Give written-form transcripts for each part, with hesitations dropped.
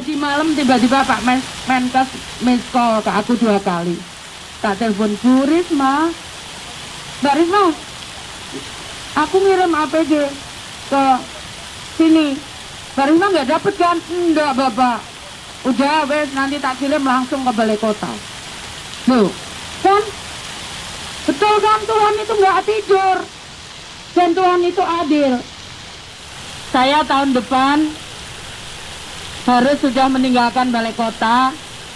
Tadi malam tiba-tiba Pak Menkes miss call ke aku 2 kali. Tak telepon, Bu Risma, Mbak Risma, aku ngirim APD ke sini. Mbak Risma nggak dapet kan? Enggak Bapak. Udah wes nanti tak kirim langsung ke balai kota. Loh, kan? Betul kan, Tuhan itu nggak tidur. Dan Tuhan itu adil. Saya tahun depan harus sudah meninggalkan balai kota.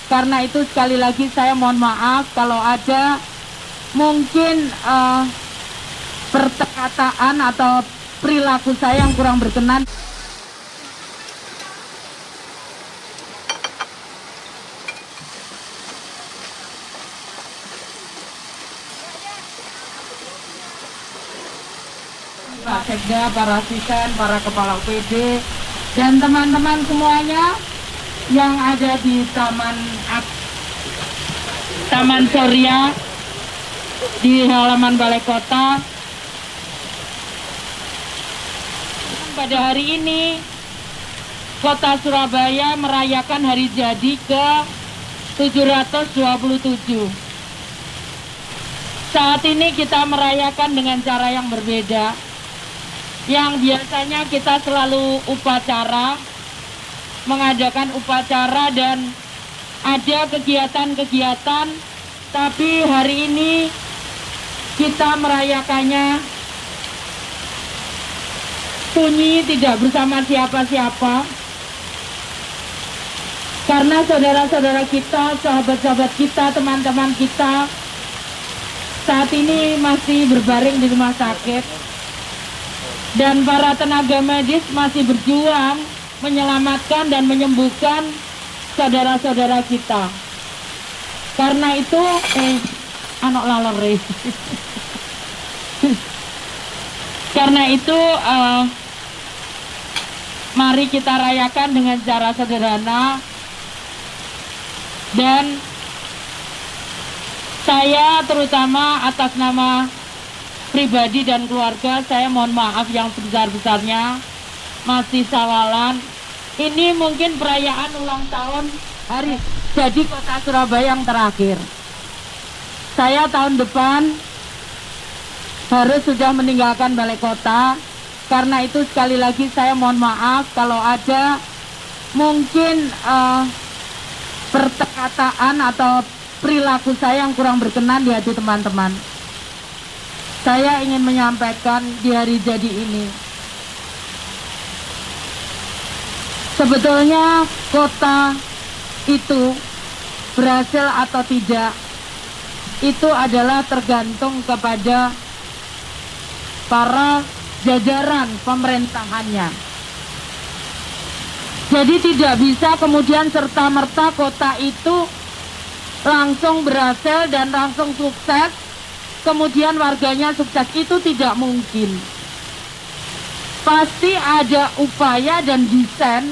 Karena itu sekali lagi saya mohon maaf kalau ada mungkin perkataan atau perilaku saya yang kurang berkenan. Pak Sekda, para asisten, para kepala UPD, dan teman-teman semuanya yang ada di Taman Surya di halaman Balai Kota. Pada hari ini Kota Surabaya merayakan hari jadi ke 727. Saat ini kita merayakan dengan cara yang berbeda. Yang biasanya kita selalu upacara, mengadakan upacara dan ada kegiatan-kegiatan, tapi hari ini kita merayakannya sunyi, tidak bersama siapa-siapa, karena saudara-saudara kita, sahabat-sahabat kita, teman-teman kita saat ini masih berbaring di rumah sakit dan para tenaga medis masih berjuang menyelamatkan dan menyembuhkan saudara-saudara kita. Karena itu anak lalere. Karena itu mari kita rayakan dengan cara sederhana. Dan saya terutama atas nama pribadi dan keluarga, saya mohon maaf yang sebesar-besarnya, masih sawalan. Ini mungkin perayaan ulang tahun hari jadi Kota Surabaya yang terakhir. Saya tahun depan harus sudah meninggalkan balai kota. Karena itu sekali lagi saya mohon maaf kalau ada mungkin perkataan atau perilaku saya yang kurang berkenan di hati teman-teman. Saya ingin menyampaikan di hari jadi ini, sebetulnya kota itu berhasil atau tidak, itu adalah tergantung kepada para jajaran pemerintahannya. Jadi tidak bisa kemudian serta-merta kota itu langsung berhasil dan langsung sukses, kemudian warganya sukses, itu tidak mungkin. Pasti ada upaya dan desain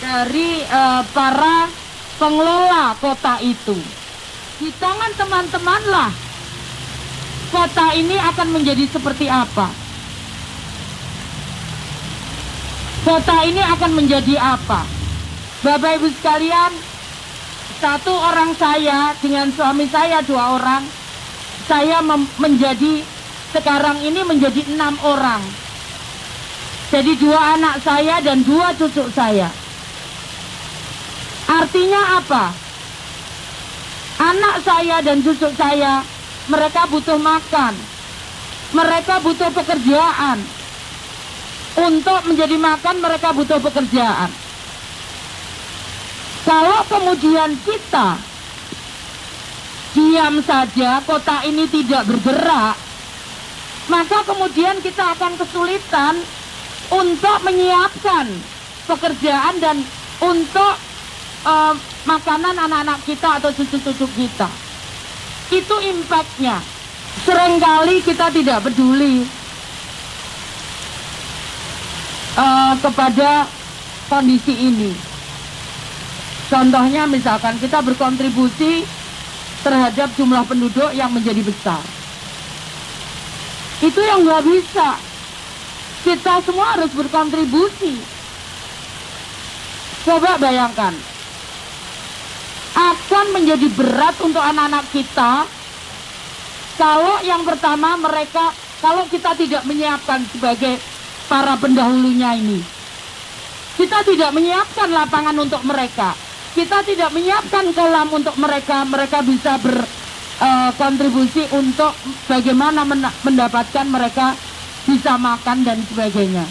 dari para pengelola kota itu. Di tangan teman-teman lah kota ini akan menjadi seperti apa. Kota ini akan menjadi apa. Bapak Ibu sekalian, satu orang saya dengan suami saya 2 orang, saya menjadi sekarang ini menjadi 6 orang. Jadi 2 anak saya dan 2 cucu saya. Artinya apa? Anak saya dan cucu saya, mereka butuh makan, mereka butuh pekerjaan. Untuk menjadi makan mereka butuh pekerjaan. Kalau kemudian kita diam saja, kota ini tidak bergerak, maka kemudian kita akan kesulitan untuk menyiapkan pekerjaan dan untuk makanan anak-anak kita atau cucu-cucu kita. Itu impactnya. Seringkali kita tidak peduli kepada kondisi ini. Contohnya misalkan kita berkontribusi terhadap jumlah penduduk yang menjadi besar. Itu yang nggak bisa. Kita semua harus berkontribusi. Coba bayangkan, akan menjadi berat untuk anak-anak kita kalau yang pertama kalau kita tidak menyiapkan sebagai para pendahulunya ini. Kita tidak menyiapkan lapangan untuk mereka. Kita tidak menyiapkan kolam untuk mereka. Mereka bisa berkontribusi untuk bagaimana mendapatkan mereka bisa makan dan sebagainya.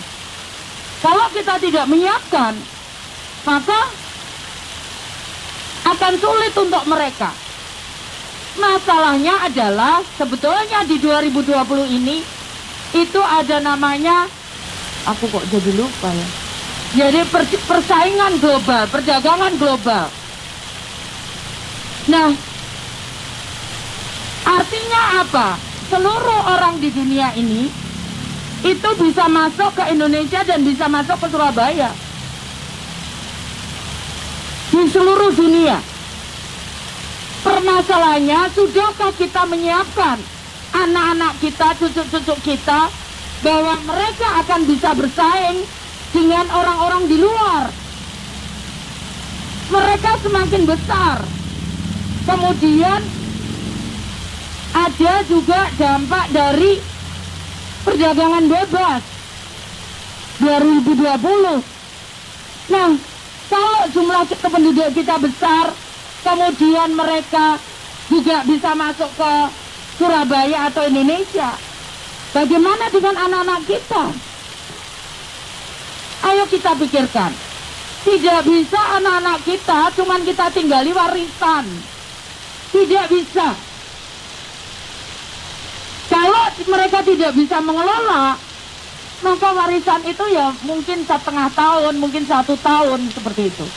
Kalau kita tidak menyiapkan, maka akan sulit untuk mereka. Masalahnya adalah sebetulnya di 2020 ini itu ada namanya, aku kok jadi lupa ya. Jadi persaingan global, perdagangan global. Nah, artinya apa? Seluruh orang di dunia ini itu bisa masuk ke Indonesia dan bisa masuk ke Surabaya. Di seluruh dunia. Permasalahannya, sudahkah kita menyiapkan anak-anak kita, cucu-cucu kita, bahwa mereka akan bisa bersaing dengan orang-orang di luar. Mereka semakin besar. Kemudian ada juga dampak dari perdagangan bebas 2020. Nah, kalau jumlah penduduk kita besar, kemudian mereka juga bisa masuk ke Surabaya atau Indonesia, bagaimana dengan anak-anak kita? Ayo kita pikirkan. Tidak bisa anak-anak kita cuman kita tinggali warisan. Tidak bisa. Kalau mereka tidak bisa mengelola, maka warisan itu ya mungkin setengah tahun, mungkin 1 tahun, seperti itu.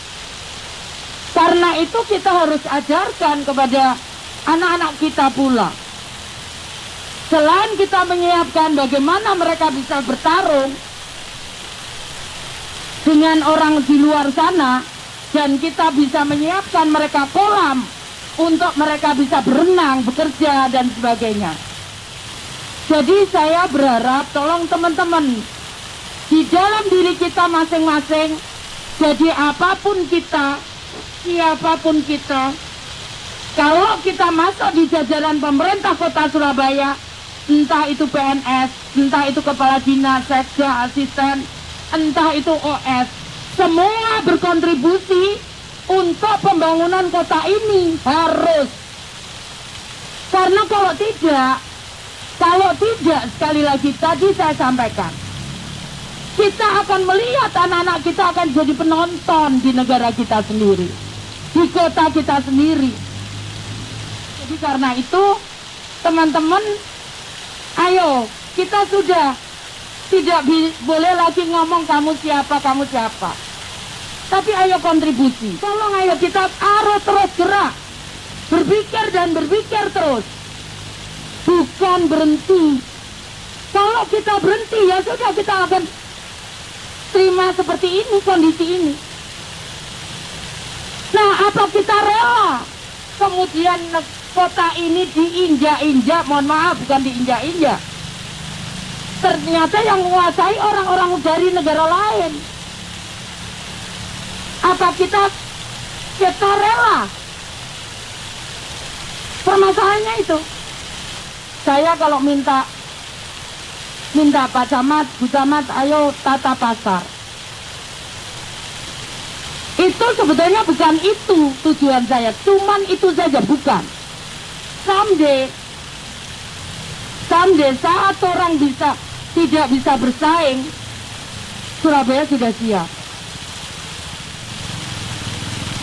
Karena itu kita harus ajarkan kepada anak-anak kita pula. Selain kita menyiapkan bagaimana mereka bisa bertarung dengan orang di luar sana, dan kita bisa menyiapkan mereka kolam untuk mereka bisa berenang, bekerja, dan sebagainya. Jadi saya berharap tolong teman-teman, di dalam diri kita masing-masing, jadi apapun kita, siapapun kita, kalau kita masuk di jajaran pemerintah Kota Surabaya, entah itu PNS, entah itu kepala dinas, sekda, asisten, entah itu OS, semua berkontribusi untuk pembangunan kota ini, harus. Karena kalau tidak, sekali lagi tadi saya sampaikan, kita akan melihat anak-anak kita akan jadi penonton di negara kita sendiri, di kota kita sendiri. Jadi karena itu, teman-teman, ayo, kita sudah tidak boleh lagi ngomong kamu siapa, tapi ayo kontribusi. Tolong ayo kita harus terus gerak, berpikir dan berpikir terus, bukan berhenti. Kalau kita berhenti, ya sudah, kita akan terima seperti ini, kondisi ini. Nah, apa kita rela kemudian kota ini diinjak-injak? Mohon maaf, bukan diinjak-injak. Ternyata yang menguasai orang-orang dari negara lain. Apa kita rela? Permasalahannya itu. Saya kalau minta Pak Camat, Bu Camat, ayo tata pasar. Itu sebetulnya bukan itu tujuan saya, cuman itu saja, bukan. Someday saat orang tidak bisa bersaing, Surabaya sudah siap.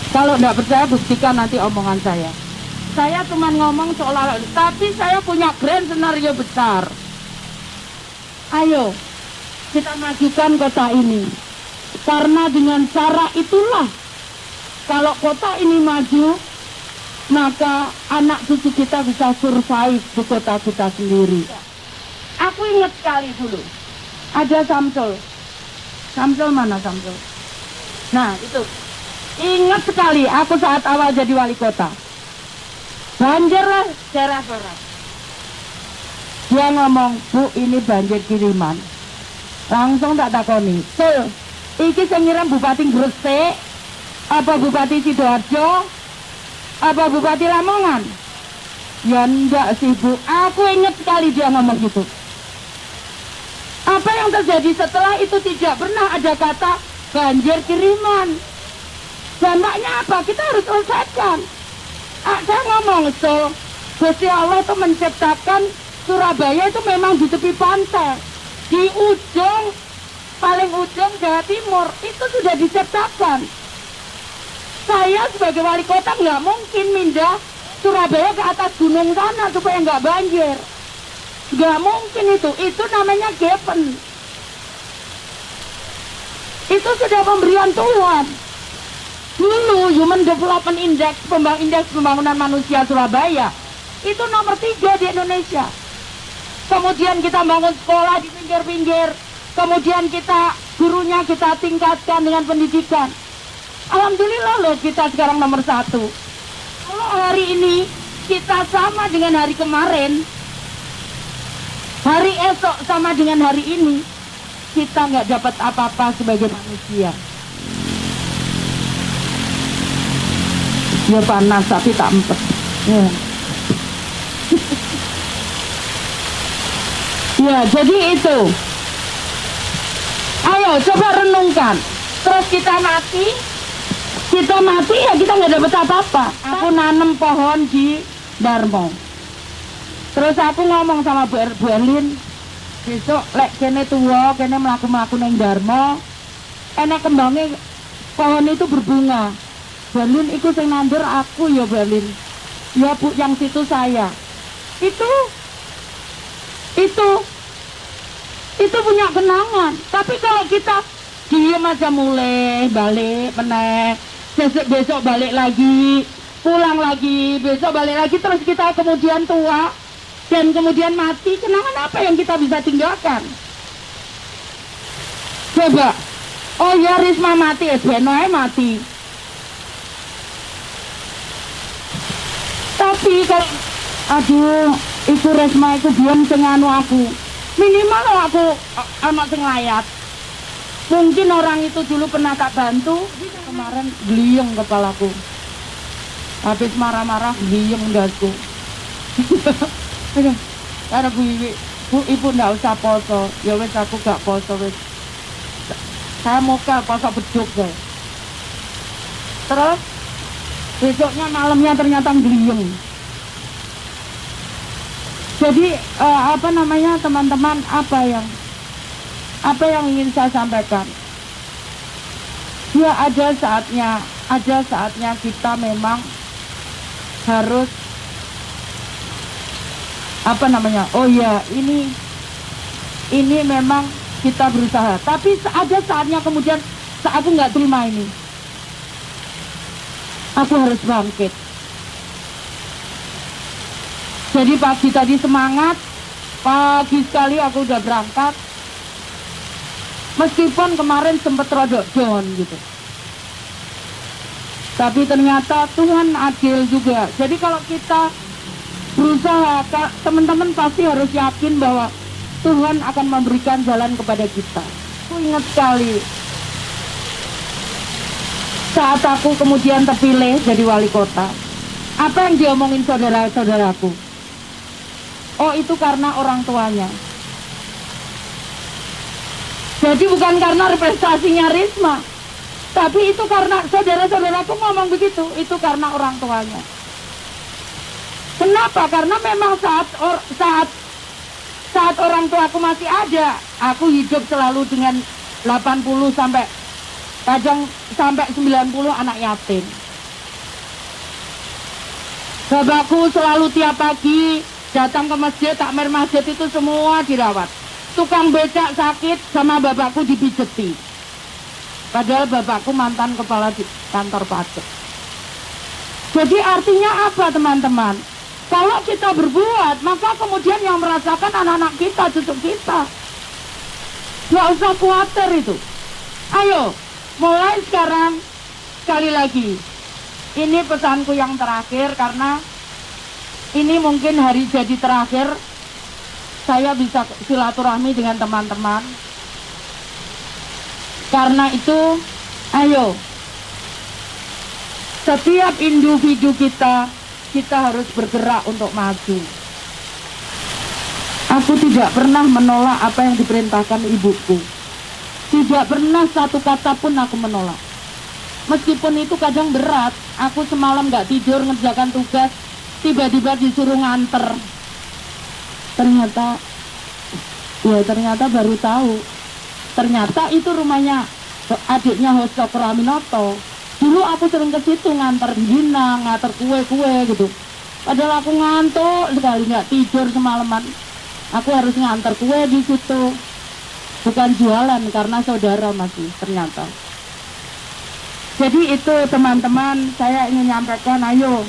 Kalau tidak percaya, buktikan nanti omongan saya. Saya cuma ngomong seolah-olah, tapi saya punya grand scenario besar. Ayo, kita majukan kota ini. Karena dengan cara itulah, kalau kota ini maju, maka anak cucu kita bisa survive di kota kita sendiri. Aku ingat sekali dulu, ada Samsul. Samsul mana Samsul? Nah itu, ingat sekali aku saat awal jadi wali kota. Banjir lah daerah barat. Dia ngomong, Bu, ini banjir kiriman. Langsung tak takoni, Sul, iki sing ngirim Bupati Gresik Apa Bupati Sidoarjo? Apa Bupati Lamongan? Ya enggak sih Bu, aku ingat sekali dia ngomong gitu. Apa yang terjadi setelah itu tidak pernah ada kata banjir kiriman. Dampaknya apa? Kita harus selesaikan. Saya ngomong, Gusti Allah itu menciptakan Surabaya itu memang di tepi pantai. Di ujung, paling ujung Jawa Timur, itu sudah diciptakan. Saya sebagai wali kota nggak mungkin pindah Surabaya ke atas gunung sana supaya nggak banjir. Nggak mungkin itu namanya given. Itu sudah pemberian Tuhan. Dulu Human Development Index, indeks pembangunan manusia Surabaya, itu nomor 3 di Indonesia. Kemudian kita bangun sekolah di pinggir-pinggir, kemudian kita gurunya kita tingkatkan dengan pendidikan. Alhamdulillah loh kita sekarang nomor 1. Kalau hari ini kita sama dengan hari kemarin, hari esok sama dengan hari ini, kita nggak dapat apa-apa sebagai manusia. Ya panas tapi tak empet. Ya. Ya jadi itu. Ayo coba renungkan. Terus kita mati ya kita nggak dapat apa-apa. Aku nanam pohon di Darmo. Terus aku ngomong sama Bu Erlin, besok lek kene tuwa, kene mlaku-mlaku ning Darmo, enek kembangnya pohon itu berbunga. Berlin itu sing nandur aku ya Berlin. Ya Bu, yang situ saya. Itu punya kenangan. Tapi kalau kita diem aja mulai balik meneh, besok balik lagi, pulang lagi, besok balik lagi, terus kita kemudian tua dan kemudian mati, kenangan apa yang kita bisa tinggalkan? Coba. Oh ya Risma mati, Benoe mati. Tapi kalau aduh itu Resma itu diam sing anu aku minimal aku anak sing layat. Mungkin orang itu dulu pernah tak bantu, kemarin gliyeng kepalaku habis marah-marah, gliyeng dasku. Karena Bu Ibu ndak usah poso, ya wes aku gak poso wes, saya mau ke poso beduk deh. Terus besoknya malamnya ternyata gliyeng. Jadi apa namanya teman-teman, apa yang ingin saya sampaikan? Ya ada saatnya kita memang harus apa namanya? Oh ya ini memang kita berusaha. Tapi ada saatnya kemudian aku nggak terima ini. Aku harus bangkit. Jadi pagi tadi semangat, pagi sekali aku udah berangkat. Meskipun kemarin sempat rodok down gitu. Tapi ternyata Tuhan adil juga. Jadi kalau kita berusaha, teman-teman pasti harus yakin bahwa Tuhan akan memberikan jalan kepada kita. Aku ingat sekali saat aku kemudian terpilih jadi wali kota, apa yang diomongin saudara-saudaraku? Oh itu karena orang tuanya. Jadi bukan karena representasinya Risma, tapi itu karena saudara-saudaraku ngomong begitu, itu karena orang tuanya. Kenapa? Karena memang saat orang tuaku masih ada, aku hidup selalu dengan 80 kadang sampai 90 anak yatim. Bapakku selalu tiap pagi datang ke masjid, takmir masjid itu semua dirawat. Tukang becak sakit sama bapakku dipijeti. Padahal bapakku mantan kepala di kantor pajak. Jadi artinya apa teman-teman? Kalau kita berbuat, maka kemudian yang merasakan anak-anak kita, cucu kita. Gak usah khawatir itu. Ayo, mulai sekarang, sekali lagi. Ini pesanku yang terakhir karena ini mungkin hari jadi terakhir saya bisa silaturahmi dengan teman-teman. Karena itu, ayo Setiap individu kita harus bergerak untuk maju. Aku tidak pernah menolak apa yang diperintahkan ibuku. Tidak pernah satu kata pun aku menolak. Meskipun itu kadang berat, aku semalam gak tidur ngerjakan tugas, tiba-tiba disuruh nganter. Ternyata baru tahu. Ternyata itu rumahnya adiknya Host Cokro Aminoto. Dulu aku sering ke situ nganter gina, nganter kue-kue gitu. Padahal aku ngantuk sekali, nggak tidur semalaman. Aku harus nganter kue di situ. Bukan jualan karena saudara masih ternyata. Jadi itu teman-teman, saya ingin nyampaikan, ayo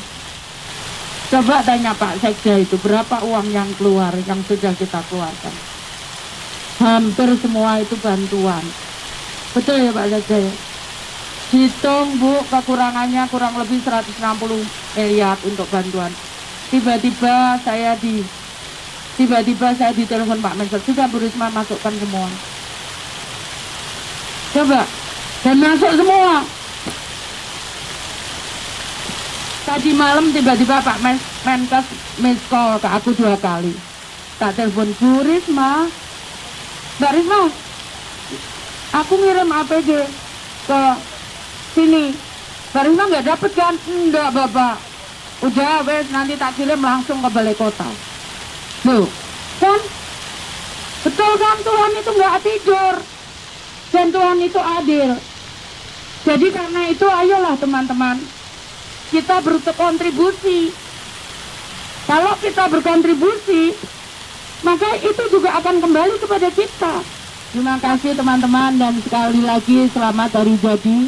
coba tanya Pak Sekda itu berapa uang yang keluar, yang sudah kita keluarkan. Hampir semua itu bantuan. Betul ya Pak Sekda ya? Hitung Bu, kekurangannya kurang lebih 160 miliar untuk bantuan. Tiba-tiba saya ditelepon Pak Mensos, sudah Bu Risma masukkan semua. Coba, dan masuk semua. Tadi malam tiba-tiba Pak Menkes miss call ke aku 2 kali. Tak telepon, Bu Risma, Mbak Risma, aku ngirim APD ke sini. Mbak Risma nggak dapet kan? Enggak Bapak. Udah wes, nanti tak kirim langsung ke balai kota. Loh, kan? Betul kan, Tuhan itu nggak tidur. Dan Tuhan itu adil. Jadi karena itu ayolah teman-teman, kita berkontribusi. Kalau kita berkontribusi, maka itu juga akan kembali kepada kita. Terima kasih teman-teman, dan sekali lagi selamat hari jadi.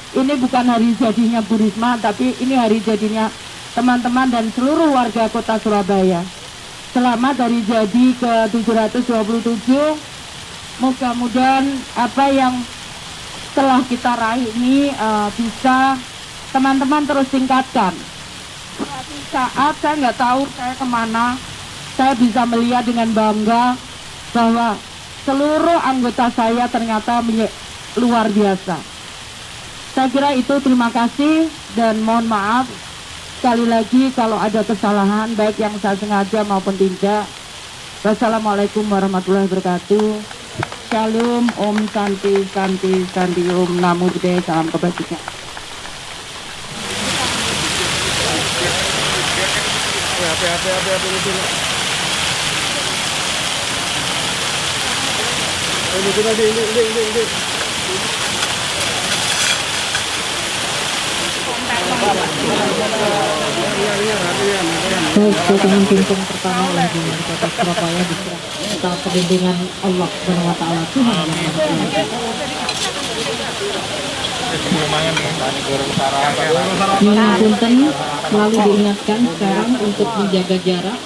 Ini bukan hari jadinya Bu Risma, tapi ini hari jadinya teman-teman dan seluruh warga kota Surabaya. Selamat hari jadi ke-727. Mudah-mudahan apa yang telah kita raih ini bisa teman-teman terus tingkatkan. Suatu saat saya nggak tahu saya kemana, saya bisa melihat dengan bangga bahwa seluruh anggota saya ternyata luar biasa. Saya kira itu, terima kasih dan mohon maaf sekali lagi kalau ada kesalahan baik yang saya sengaja maupun tidak. Wassalamualaikum warahmatullahi wabarakatuh. Shalom, Om Santi, Santi, Santi, Om Namo Buddhaya, salam kebajikan. Baik, dengan pimpin pertama oleh Wali Kota Surabaya diserahkan atas perlindungan Allah Subhanahu wa taala Tuhan yang Maha Kuasa. Mohon punten selalu diingatkan sekarang untuk menjaga jarak